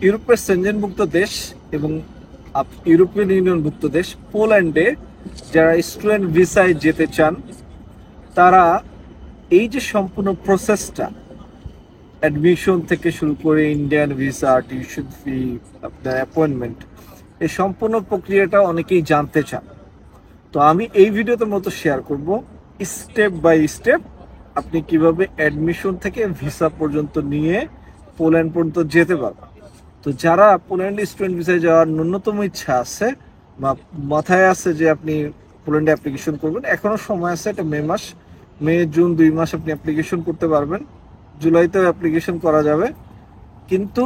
ইউরোপের সেনজেনভুক্ত দেশ এবং ইউরোপিয়ান ইউনিয়নভুক্ত দেশ পোল্যান্ডে যারা স্টুডেন্ট ভিসায় যেতে চান, তারা এই যে সম্পূর্ণ প্রসেসটা, অ্যাডমিশন থেকে শুরু করে ইন্ডিয়ান ভিসা, টিউশন ফি, আপনার অ্যাপয়েন্টমেন্ট, এই সম্পূর্ণ প্রক্রিয়াটা অনেকেই জানতে চান। তো আমি এই ভিডিওতে মতো শেয়ার করব স্টেপ বাই স্টেপ আপনি কিভাবে অ্যাডমিশন থেকে ভিসা পর্যন্ত নিয়ে পোল্যান্ড পর্যন্ত যেতে পারবেন। তো যারা পোল্যান্ড স্টুডেন্ট ভিসায় যাওয়ার ন্যূনতম ইচ্ছা আছে বা মাথায় আছে যে আপনি পোল্যান্ডে অ্যাপ্লিকেশন করবেন, এখনো সময় আছে। এটা মে জুন 2 মাস আপনি অ্যাপ্লিকেশন করতে পারবেন। জুলাইতেও অ্যাপ্লিকেশন করা যাবে, কিন্তু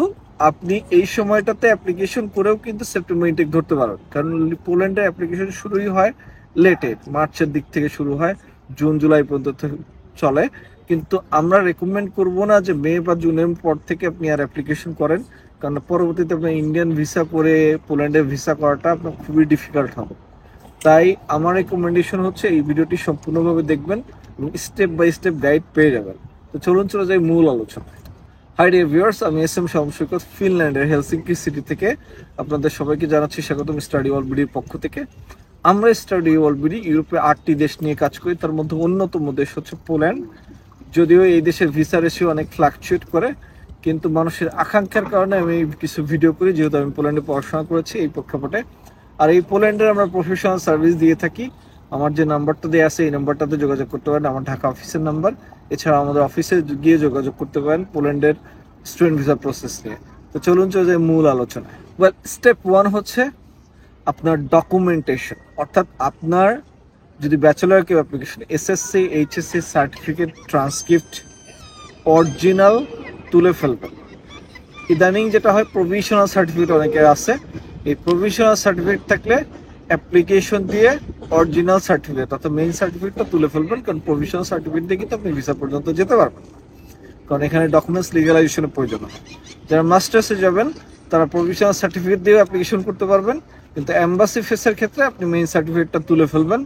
আপনি এই সময়টাতে অ্যাপ্লিকেশন করেও কিন্তু সেপ্টেম্বর ইনটেক ধরতে পারবেন, কারণ পোল্যান্ডে অ্যাপ্লিকেশন শুরুই হয় লেটে, মার্চের দিক থেকে শুরু হয়, জুন জুলাই পর্যন্ত চলে। কিন্তু আমরা রেকমেন্ড করব না যে মে বা জুনের পর থেকে আপনি আর অ্যাপ্লিকেশন করেন, কারণ পরবর্তীতে আপনার ইন্ডিয়ান ভিসা করে পোল্যান্ডে ভিসা করাটা আপনার খুবই ডিফিকাল্ট হবে। তাই আমার রেকমেন্ডেশন হচ্ছে এই ভিডিওটি সম্পূর্ণভাবে দেখবেন এবং স্টেপ বাই স্টেপ গাইড পেয়ে যাবেন। তো চলুন চলে যাই মূল আলোচনায়। হাই ডিয়ার ভিউয়ার্স, আমি এস.এম. শামস সৈকত, ফিনল্যান্ডের হেলসিঙ্কি সিটি থেকে আপনাদের সবাইকে জানাচ্ছি স্বাগতম স্টাডি ওয়ালবিডির পক্ষ থেকে। আমরা স্টাডি ওয়ালবিডি ইউরোপে 8টি দেশ নিয়ে কাজ করি, তার মধ্যে অন্যতম দেশ হচ্ছে পোল্যান্ড। যদিও এই দেশের ভিসা রেশিও অনেক ফ্লাকচুয়েট করে, কিন্তু মানুষের আকাঙ্ক্ষার কারণে আমি কিছু ভিডিও করি, যেহেতু আমি পোল্যান্ডে পড়াশোনা করেছি এই প্রেক্ষাপটে। আর এই পোল্যান্ডের আমরা প্রফেশনাল সার্ভিস দিয়ে থাকি। আমার যে নাম্বারটা দেওয়া আছে এই নাম্বারটাতে যোগাযোগ করতে পারেন, আমার ঢাকা অফিসের নাম্বার। এছাড়া আমাদের অফিসে গিয়ে যোগাযোগ করতে পারেন পোল্যান্ডের স্টুডেন্ট ভিসা প্রসেস নিয়ে। তো চলুন চলে যাই মূল আলোচনায়। স্টেপ 1 হচ্ছে আপনার ডকুমেন্টেশন, অর্থাৎ আপনার যদি ব্যাচেলর কেউ application, SSC HSC certificate, transcript original তুলে ফেলবেন। ইদানিং যেটা হয় প্রভিশনাল সার্টিফিকেট অনেকের আছে, এই প্রভিশনাল সার্টিফিকেট থাকলে অ্যাপ্লিকেশন দিয়ে অরিজিনাল সার্টিফিকেট অর্থাৎ মেইন সার্টিফিকেটটা তুলে ফেলবেন, কারণ প্রভিশনাল সার্টিফিকেট দিয়ে কিন্তু আপনি ভিসা পর্যন্ত যেতে পারবেন, কারণ এখানে ডকুমেন্টস লিগালাইজেশনের প্রয়োজন হয়। যারা মাস্টার্সে যাবেন তারা প্রভিশনাল সার্টিফিকেট দিয়ে অ্যাপ্লিকেশন করতে পারবেন, কিন্তু এম্বাসি ফেসের ক্ষেত্রে আপনি মেইন সার্টিফিকেটটা তুলে ফেলবেন।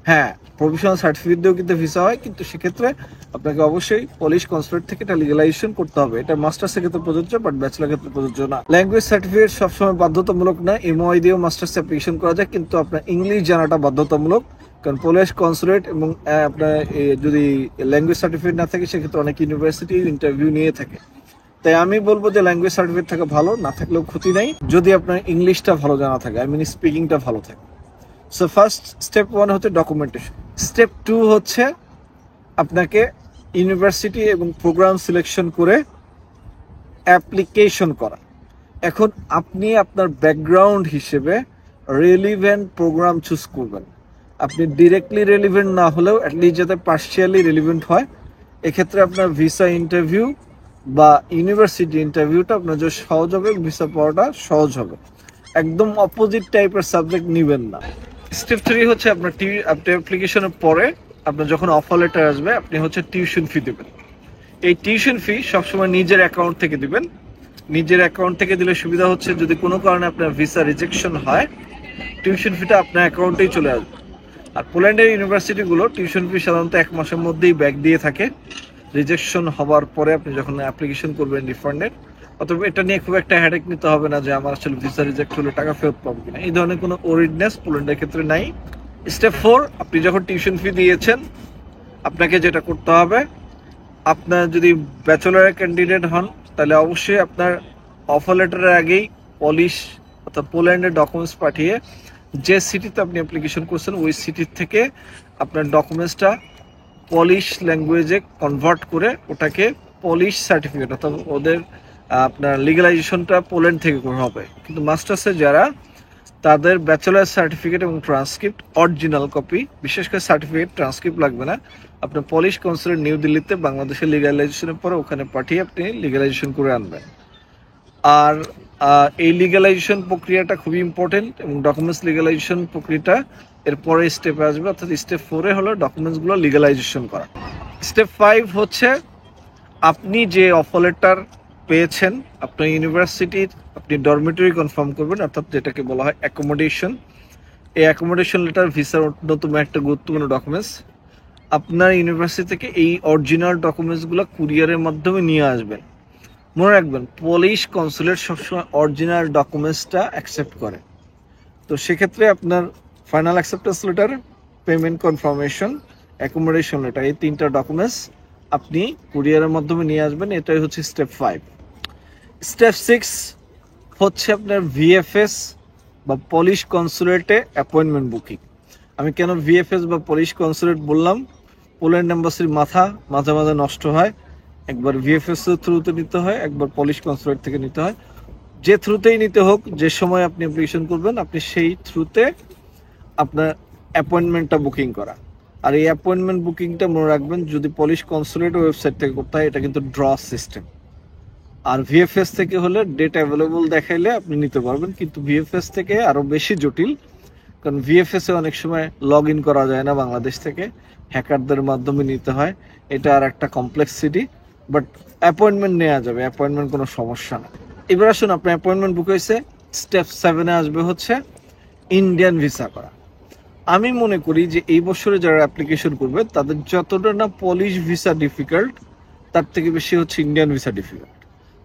হ্যাঁ, প্রভিশনাল সার্টিফিকেট দিয়েও কিন্তু ভিসা হয়, কিন্তু সেক্ষেত্রে আপনাকে অবশ্যই পলিশ কনসুলেট থেকে এটা লিগালাইজেশন করতে হবে। এটা মাস্টার্সের ক্ষেত্রে প্রযোজ্য, বাট ব্যাচেলর ক্ষেত্রে প্রযোজ্য না। ল্যাঙ্গুয়েজ সার্টিফিকেট সবসময় বাধ্যতামূলক না, এমওআই দিয়েও মাস্টার্স অ্যাপ্লিকেশন করা যায়, কিন্তু আপনার ইংলিশ জানাটা বাধ্যতামূলক, কারণ পোলিশ কনসুলেট এবং আপনার যদি ল্যাঙ্গুয়েজ সার্টিফিকেট না থাকে সেক্ষেত্রে অনেক ইউনিভার্সিটি ইন্টারভিউ নিয়ে থাকে। তাই আমি বলবো যে ল্যাঙ্গুয়েজ সার্টিফিকেট থাকা ভালো, না থাকলেও ক্ষতি নাই যদি আপনার ইংলিশটা ভালো জানা থাকে, আই মিন স্পিকিংটা ভালো থাকে। সো ফার্স্ট স্টেপ 1 হচ্ছে ডকুমেন্টেশন। স্টেপ 2 হচ্ছে আপনাকে ইউনিভার্সিটি এবং প্রোগ্রাম সিলেকশন করে অ্যাপ্লিকেশন করা। এখন আপনি আপনার ব্যাকগ্রাউন্ড হিসেবে রেলিভেন্ট প্রোগ্রাম চুজ করবেন। আপনি ডিরেক্টলি রেলিভেন্ট না হলেও অ্যাটলিস্ট যাতে পার্শিয়ালি রেলিভেন্ট হয়, এক্ষেত্রে আপনার ভিসা ইন্টারভিউ বা ইউনিভার্সিটি ইন্টারভিউটা আপনার যে সহজ হবে, ভিসা পাওয়াটা সহজ হবে। একদম অপোজিট টাইপের সাবজেক্ট নেবেন না। স্টেপ 3 হচ্ছে আপনার অ্যাপ্লিকেশনের পরে আপনার যখন অফার লেটার আসবে, আপনি হচ্ছে টিউশন ফি দেবেন। এই টিউশন ফি সবসময় নিজের অ্যাকাউন্ট থেকে দিবেন। নিজের অ্যাকাউন্ট থেকে দিলে সুবিধা হচ্ছে যদি কোনো কারণে আপনার ভিসা রিজেকশন হয়, টিউশন ফিটা আপনার অ্যাকাউন্টেই চলে আসবে। আর পোল্যান্ডের ইউনিভার্সিটিগুলো টিউশন ফি সাধারণত 1 মাসের মধ্যেই ব্যাক দিয়ে থাকে রিজেকশন হওয়ার পরে আপনি যখন অ্যাপ্লিকেশন করবেন রিফান্ডের। অথবা এটা নিয়ে খুব একটা হেডেক নিতে হবে না যে আমার আসলে ভিসা রিজেক্ট হলে টাকা ফেরত পাবো কিনা, এই ধরনের কোনো ওরিডনেস পোল্যান্ডের ক্ষেত্রে নাই। স্টেপ 4, আপনি যখন টিউশন ফি দিয়েছেন আপনাকে যেটা করতে হবে, আপনার যদি ব্যাচেলরের ক্যান্ডিডেট হন তাহলে অবশ্যই আপনার অফার লেটারের আগেই পলিশ অর্থাৎ পোল্যান্ডের ডকুমেন্টস পাঠিয়ে যে সিটিতে আপনি অ্যাপ্লিকেশন করছেন ওই সিটির থেকে আপনার ডকুমেন্টসটা পলিশ ল্যাঙ্গুয়েজে কনভার্ট করে ওটাকে পলিশ সার্টিফিকেট অর্থাৎ ওদের আপনার লিগালাইজেশনটা পোল্যান্ড থেকে হবে। কিন্তু মাস্টার্সে যারা, তাদের ব্যাচেলার সার্টিফিকেট এবং ট্রান্সক্রিপ্ট অরিজিনাল কপি, বিশেষ করে সার্টিফিকেট, ট্রান্সক্রিপ্ট লাগবে না, আপনার পলিশ কনসুলেট নিউ দিল্লিতে বাংলাদেশের লিগালাইজেশনের পরে ওখানে পাঠিয়ে আপনি লিগালাইজেশন করে আনবেন। আর এই লিগালাইজেশন প্রক্রিয়াটা খুবই ইম্পর্টেন্ট এবং ডকুমেন্টস লিগালাইজেশন প্রক্রিয়াটা এরপরে স্টেপে আসবে, অর্থাৎ স্টেপ 4 হলো ডকুমেন্টসগুলো লিগালাইজেশন করা। স্টেপ 5 হচ্ছে আপনি যে অফার লেটার পেয়েছেন আপনার ইউনিভার্সিটির, আপনি ডরমিটরি কনফার্ম করবেন, অর্থাৎ যেটাকে বলা হয় অ্যাকোমোডেশন। এই অ্যাকোমোডেশন লেটার ভিসার অন্যতম একটা গুরুত্বপূর্ণ ডকুমেন্টস। আপনার ইউনিভার্সিটি থেকে এই অরিজিনাল ডকুমেন্টসগুলো কুরিয়ারের মাধ্যমে নিয়ে আসবেন। মনে রাখবেন পলিশ কনসুলেট সবসময় অরিজিনাল ডকুমেন্টসটা অ্যাকসেপ্ট করে। তো সেক্ষেত্রে আপনার final acceptance letter, payment confirmation, accommodation letter, এই 3টা ডকুমেন্টস আপনি কুরিয়ারের মাধ্যমে নিয়ে আসবেন। এটাই হচ্ছে স্টেপ 5। স্টেপ 6 হচ্ছে আপনার ভিএফএস বা পলিশ কনসুলেটে অ্যাপয়েন্টমেন্ট বুকিং। আমি কেন ভিএফএস বা পলিশ কনসুলেট বললাম, পোল্যান্ড এম্বাসির মাঝে মাঝে নষ্ট হয়। একবার ভিএফএস এর থ্রুতে নিতে হয়, একবার পলিশ কনসুলেট থেকে নিতে হয়। যে থ্রুতেই নিতে হোক, যে সময় আপনি অ্যাপ্লিকেশন করবেন, আপনি সেই থ্রুতে আপনার অ্যাপয়েন্টমেন্টটা বুকিং করা। আর এই অ্যাপয়েন্টমেন্ট বুকিংটা মনে রাখবেন, যদি পলিশ কনসুলেট ওয়েবসাইট থেকে করতে হয়, এটা কিন্তু ড্র সিস্টেম। আর ভিএফএস থেকে হলে ডেট অ্যাভেলেবল দেখাইলে আপনি নিতে পারবেন, কিন্তু ভিএফএস থেকে আরও বেশি জটিল, কারণ ভিএফএস এ অনেক সময় লগ ইন করা যায় না বাংলাদেশ থেকে, হ্যাকারদের মাধ্যমে নিতে হয়। এটা আর একটা কমপ্লেক্সিটি, বাট অ্যাপয়েন্টমেন্ট নেওয়া যাবে, অ্যাপয়েন্টমেন্ট কোনো সমস্যা না। এবার আসুন, আপনার অ্যাপয়েন্টমেন্ট বুক হয়েছে, স্টেপ 7 আসবে হচ্ছে ইন্ডিয়ান ভিসা করা। আমি মনে করি যে এই বছরে যারা অ্যাপ্লিকেশন করবে তাদের যতটা না পলিশ ভিসা ডিফিকাল্ট, তার থেকে বেশি হচ্ছে ইন্ডিয়ান ভিসা ডিফিকাল্ট।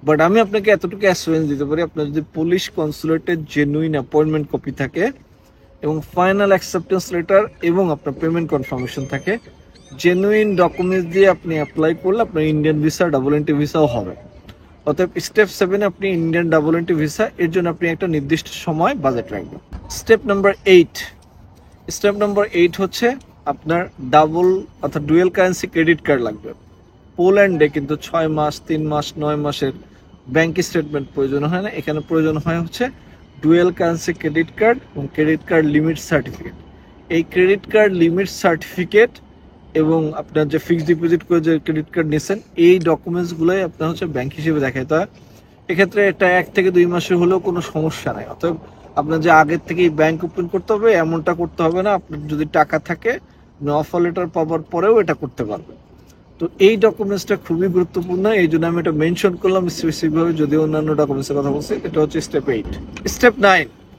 বাট আমি আপনাকে এতটুকু অ্যাসুরেন্স দিতে পারি, আপনার যদি পলিশ কনসুলেটের জেনুইন অ্যাপয়েন্টমেন্ট কপি থাকে এবং ফাইনাল অ্যাকসেপ্টেন্স লেটার এবং আপনার পেমেন্ট কনফার্মেশন থাকে, জেনুইন ডকুমেন্টস দিয়ে আপনি অ্যাপ্লাই করলে আপনার ইন্ডিয়ান ভিসা, ডাবল এন্ট্রি ভিসাও হবে। অতএব স্টেপ 7 আপনি ইন্ডিয়ান ডাবল এন্ট্রি ভিসা, এর জন্য আপনি একটা নির্দিষ্ট সময় বাজেট রাখবেন। স্টেপ নাম্বার 8 হচ্ছে আপনার ডাবল অর্থাৎ ডুয়েল কারেন্সি ক্রেডিট কার্ড লাগবে। পোল্যান্ডে কিন্তু 6 মাস, 3 মাস, 9 মাসের ব্যাংক স্টেটমেন্ট প্রয়োজন হয় না, এখানে প্রয়োজন হয় হচ্ছে ডুয়েল কারেন্সি ক্রেডিট কার্ড এবং ক্রেডিট কার্ড লিমিট সার্টিফিকেট। এই ক্রেডিট কার্ড লিমিট সার্টিফিকেট এবং আপনার যে ফিক্সড ডিপোজিট করে যে ক্রেডিট কার্ড নিয়েছেন, এই ডকুমেন্টসগুলোই আপনার হচ্ছে ব্যাংক হিসেবে দেখাতে হয়। এক্ষেত্রে এটা 1 থেকে 2 মাসের হলেও কোনো সমস্যা নাই। অতএব আপনার যে আগের থেকেই ব্যাংক ওপেন করতে হবে এমনটা করতে হবে না। আপনার যদি টাকা থাকে, অফার লেটার পাওয়ার পরেও এটা করতে পারবেন। তো এই ডকুমেন্টসটা খুবই গুরুত্বপূর্ণ, এই জন্য আমি এটা মেনশন করলাম স্পেসিফিকভাবে, যদি অন্যান্য ডকুমেন্টসের কথা বলছি। এটা হচ্ছে স্টেপ 8।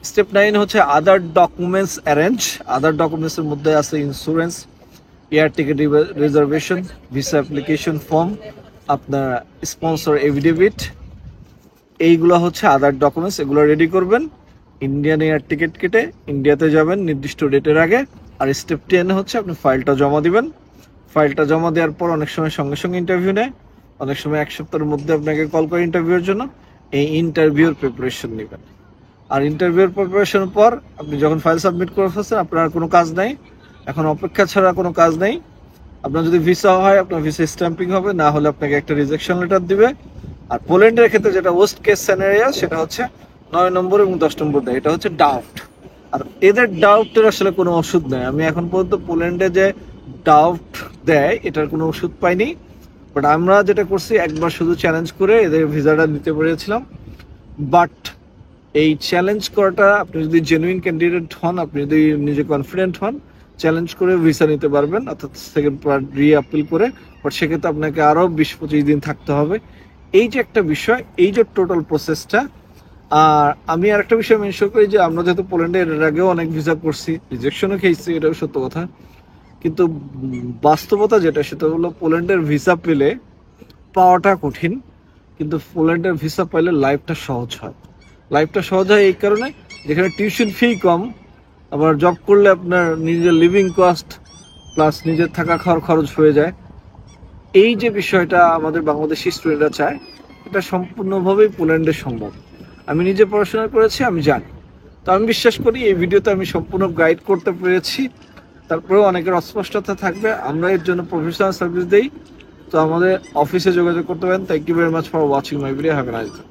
স্টেপ 9 হচ্ছে আদার ডকুমেন্টস অ্যারেঞ্জ। আদার ডকুমেন্টসের মধ্যে আছে insurance, air ticket reservation, visa application form, আপনার স্পন্সর এফিডেভিট, এইগুলো হচ্ছে আদার ডকুমেন্টস। এগুলো রেডি করবেন, ইন্ডিয়ান এয়ার টিকিট কেটে ইন্ডিয়াতে যাবেন নির্দিষ্ট ডেটের আগে। আর স্টেপ 10 হচ্ছে আপনি ফাইলটা জমা দিবেন। ফাইলটা জমা দেওয়ার পর অনেক সময় সঙ্গে সঙ্গে ইন্টারভিউ নেয়, অনেক সময় 1 সপ্তাহের মধ্যে আপনাকে কল করে ইন্টারভিউর জন্য। এই ইন্টারভিউর প্রিপারেশন নেবেন। আর ইন্টারভিউর প্রিপারেশনের পর আপনি যখন ফাইল সাবমিট করে ফেলছেন, আপনার আর কোনো কাজ নাই, এখন অপেক্ষা ছাড়া কোনো কাজ নেই। আপনার যদি ভিসা হয়, আপনার ভিসা স্ট্যাম্পিং হবে, না হলে আপনাকে একটা রিজেকশন লেটার দিবে। আর পোল্যান্ডের ক্ষেত্রে যেটা ওয়ার্স্ট কেস সিনারিও, সেটা হচ্ছে 9 নম্বর এবং 10 নম্বর দেয়, এটা হচ্ছে ডাউট। আর এদের ডাউটের আসলে কোনো ওষুধ নেই। আমি এখন পর্যন্ত পোল্যান্ডে যে ডাউট দেয় এটার কোনো ওষুধ পাইনি। বাট আমরা যেটা করছি, একবার শুধু চ্যালেঞ্জ করে এদের ভিসাটা নিতে পেরেছিলাম। বাট এই চ্যালেঞ্জ করাটা, আপনি যদি জেনুইন ক্যান্ডিডেট হন, আপনি যদি নিজে কনফিডেন্ট হন, চ্যালেঞ্জ করে ভিসা নিতে পারবেন, অর্থাৎ সেকেন্ড পার্ট রি-আপিল করে। বাট সেক্ষেত্রে আপনাকে আরও 20-25 দিন থাকতে হবে। এই যে একটা বিষয়, এই যে টোটাল প্রসেসটা। আর আমি আর একটা বিষয় মেনশন করি যে আমরা যেহেতু পোল্যান্ডে এর আগেও অনেক ভিসা করছি, রিজেকশনও খেয়েছি, এটাও সত্য কথা। কিন্তু বাস্তবতা যেটা, সেটা হলো পোল্যান্ডের ভিসা পেলে পাওয়াটা কঠিন, কিন্তু পোল্যান্ডের ভিসা পাইলে লাইফটা সহজ হয়। লাইফটা সহজ হয় এই কারণে, যেখানে টিউশন ফি কম, আবার জব করলে আপনার নিজের লিভিং কস্ট প্লাস নিজের থাকা খাওয়ার খরচ হয়ে যায়। এই যে বিষয়টা আমাদের বাংলাদেশি স্টুডেন্টরা চায়, এটা সম্পূর্ণভাবেই পোল্যান্ডে সম্ভব। আমি নিজে পড়াশোনা করেছি, আমি জানি। তো আমি বিশ্বাস করি এই ভিডিওতে আমি সম্পূর্ণ গাইড করতে পেরেছি। তারপরেও অনেকের অস্পষ্টতা থাকবে, আমরা এর জন্য প্রফেশনাল সার্ভিস দিই। তো আমাদের অফিসে যোগাযোগ করতে পারেন। Thank you very much for watching my video. Have a nice day.